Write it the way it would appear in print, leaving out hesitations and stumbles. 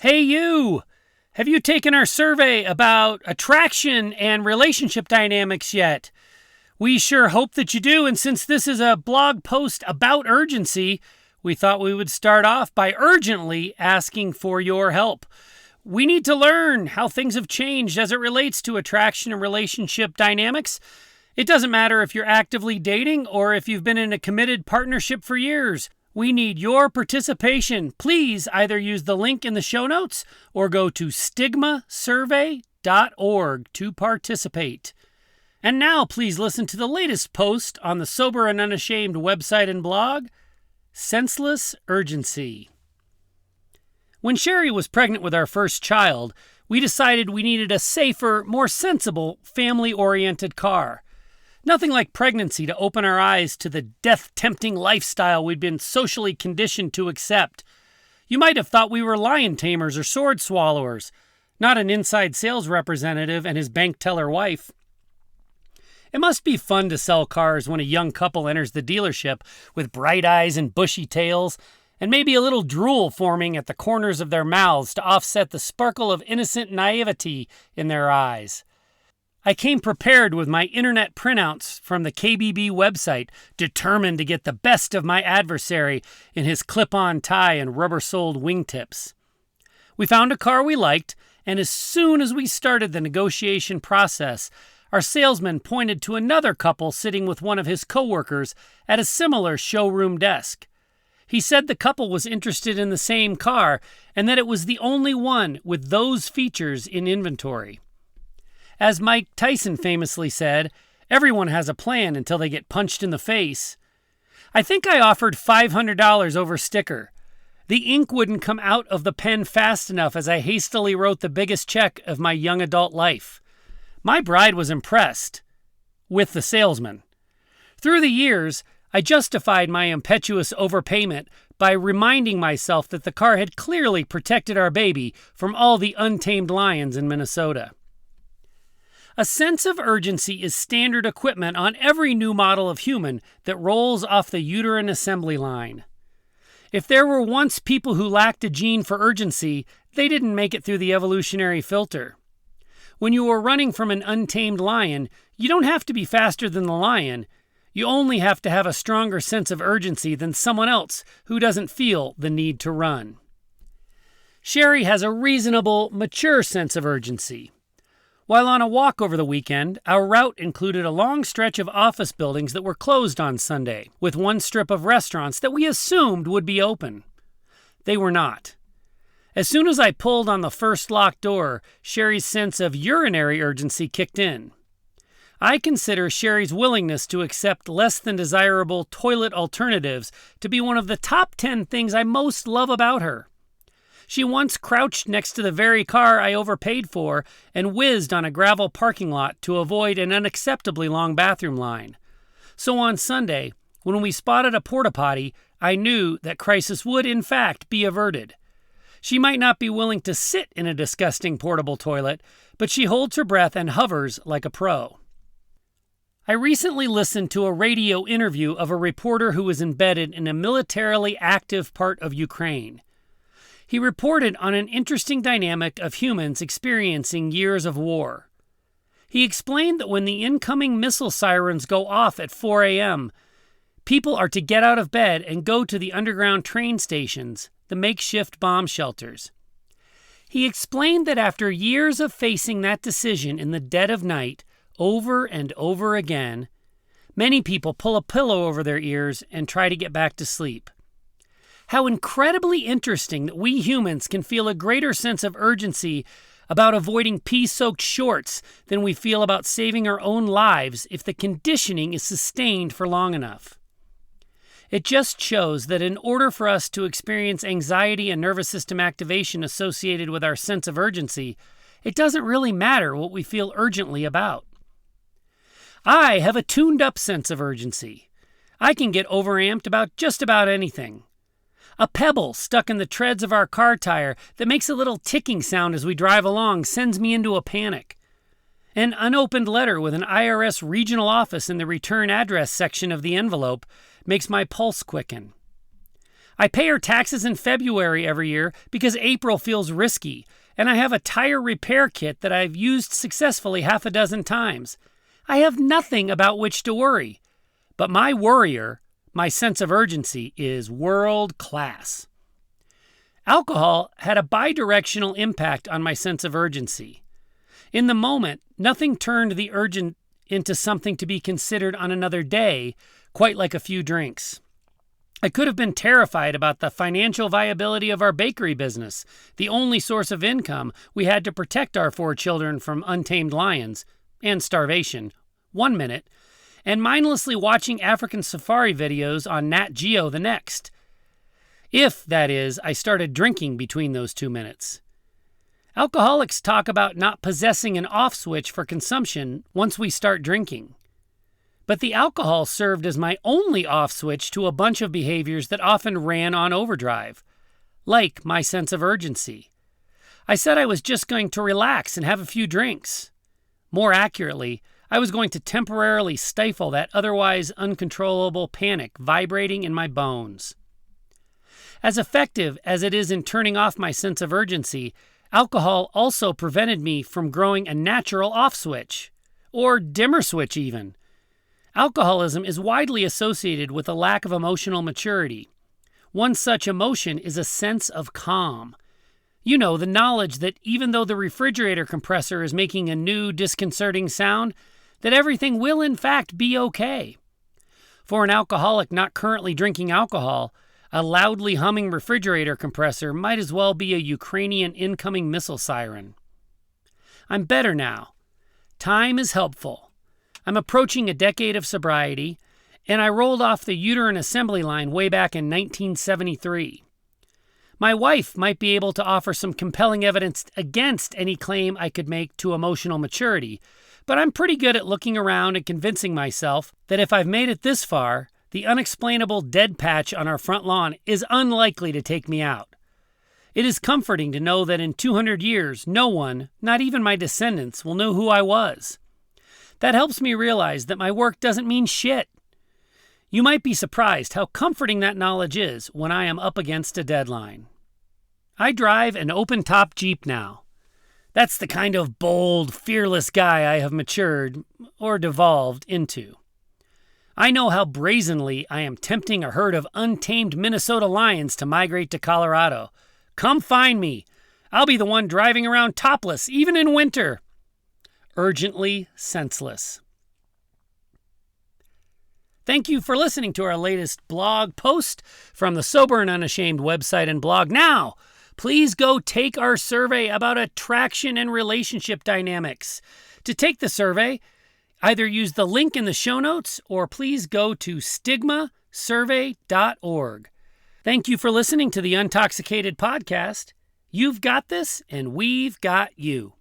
Hey, you! Have you taken our survey about attraction and relationship dynamics yet? We sure hope that you do, and since this is a blog post about urgency, we thought we would start off by urgently asking for your help. We need to learn how things have changed as it relates to attraction and relationship dynamics. It doesn't matter if you're actively dating or if you've been in a committed partnership for years. We need your participation. Please either use the link in the show notes or go to stigmasurvey.org to participate. And now please listen to the latest post on the Sober and Unashamed website and blog, Senseless Urgency. When Sheri was pregnant with our first child, we decided we needed a safer, more sensible, family-oriented car. Nothing like pregnancy to open our eyes to the death-tempting lifestyle we'd been socially conditioned to accept. You might have thought we were lion tamers or sword swallowers, not an inside sales representative and his bank teller wife. It must be fun to sell cars when a young couple enters the dealership with bright eyes and bushy tails, and maybe a little drool forming at the corners of their mouths to offset the sparkle of innocent naivety in their eyes. I came prepared with my internet printouts from the KBB website, determined to get the best of my adversary in his clip-on tie and rubber-soled wingtips. We found a car we liked, and as soon as we started the negotiation process, our salesman pointed to another couple sitting with one of his coworkers at a similar showroom desk. He said the couple was interested in the same car and that it was the only one with those features in inventory. As Mike Tyson famously said, everyone has a plan until they get punched in the face. I think I offered $500 over sticker. The ink wouldn't come out of the pen fast enough as I hastily wrote the biggest check of my young adult life. My bride was impressed with the salesman. Through the years, I justified my impetuous overpayment by reminding myself that the car had clearly protected our baby from all the untamed lions in Minnesota. A sense of urgency is standard equipment on every new model of human that rolls off the uterine assembly line. If there were once people who lacked a gene for urgency, they didn't make it through the evolutionary filter. When you are running from an untamed lion, you don't have to be faster than the lion. You only have to have a stronger sense of urgency than someone else who doesn't feel the need to run. Sheri has a reasonable, mature sense of urgency. While on a walk over the weekend, our route included a long stretch of office buildings that were closed on Sunday, with one strip of restaurants that we assumed would be open. They were not. As soon as I pulled on the first locked door, Sheri's sense of urinary urgency kicked in. I consider Sheri's willingness to accept less than desirable toilet alternatives to be one of the top 10 things I most love about her. She once crouched next to the very car I overpaid for and whizzed on a gravel parking lot to avoid an unacceptably long bathroom line. So on Sunday, when we spotted a porta potty, I knew that crisis would, in fact, be averted. She might not be willing to sit in a disgusting portable toilet, but she holds her breath and hovers like a pro. I recently listened to a radio interview of a reporter who was embedded in a militarily active part of Ukraine. He reported on an interesting dynamic of humans experiencing years of war. He explained that when the incoming missile sirens go off at 4 a.m., people are to get out of bed and go to the underground train stations, the makeshift bomb shelters. He explained that after years of facing that decision in the dead of night, over and over again, many people pull a pillow over their ears and try to get back to sleep. How incredibly interesting that we humans can feel a greater sense of urgency about avoiding pee-soaked shorts than we feel about saving our own lives if the conditioning is sustained for long enough. It just shows that in order for us to experience anxiety and nervous system activation associated with our sense of urgency, it doesn't really matter what we feel urgently about. I have a tuned-up sense of urgency. I can get overamped about just about anything. A pebble stuck in the treads of our car tire that makes a little ticking sound as we drive along sends me into a panic. An unopened letter with an IRS regional office in the return address section of the envelope makes my pulse quicken. I pay her taxes in February every year because April feels risky, and I have a tire repair kit that I've used successfully half a dozen times. I have nothing about which to worry. But my worrier, my sense of urgency, is world class. Alcohol had a bidirectional impact on my sense of urgency. In the moment, nothing turned the urgent into something to be considered on another day, quite like a few drinks. I could have been terrified about the financial viability of our bakery business, the only source of income we had to protect our 4 children from untamed lions and starvation, 1 minute, and mindlessly watching African safari videos on Nat Geo the next. If, that is, I started drinking between those 2 minutes. Alcoholics talk about not possessing an off switch for consumption once we start drinking. But the alcohol served as my only off switch to a bunch of behaviors that often ran on overdrive, like my sense of urgency. I said I was just going to relax and have a few drinks. More accurately, I was going to temporarily stifle that otherwise uncontrollable panic vibrating in my bones. As effective as it is in turning off my sense of urgency, alcohol also prevented me from growing a natural off switch, or dimmer switch even. Alcoholism is widely associated with a lack of emotional maturity. One such emotion is a sense of calm. You know, the knowledge that even though the refrigerator compressor is making a new, disconcerting sound, that everything will in fact be okay. For an alcoholic not currently drinking alcohol, a loudly humming refrigerator compressor might as well be a Ukrainian incoming missile siren. I'm better now. Time is helpful. I'm approaching a decade of sobriety, and I rolled off the uterine assembly line way back in 1973. My wife might be able to offer some compelling evidence against any claim I could make to emotional maturity, but I'm pretty good at looking around and convincing myself that if I've made it this far, the unexplainable dead patch on our front lawn is unlikely to take me out. It is comforting to know that in 200 years, no one, not even my descendants, will know who I was. That helps me realize that my work doesn't mean shit. You might be surprised how comforting that knowledge is when I am up against a deadline. I drive an open-top Jeep now. That's the kind of bold, fearless guy I have matured, or devolved, into. I know how brazenly I am tempting a herd of untamed Minnesota lions to migrate to Colorado. Come find me. I'll be the one driving around topless, even in winter. Urgently senseless. Thank you for listening to our latest blog post from the Sober and Unashamed website and blog. Now, please go take our survey about attraction and relationship dynamics. To take the survey, either use the link in the show notes or please go to stigmasurvey.org. Thank you for listening to the Untoxicated Podcast. You've got this, and we've got you.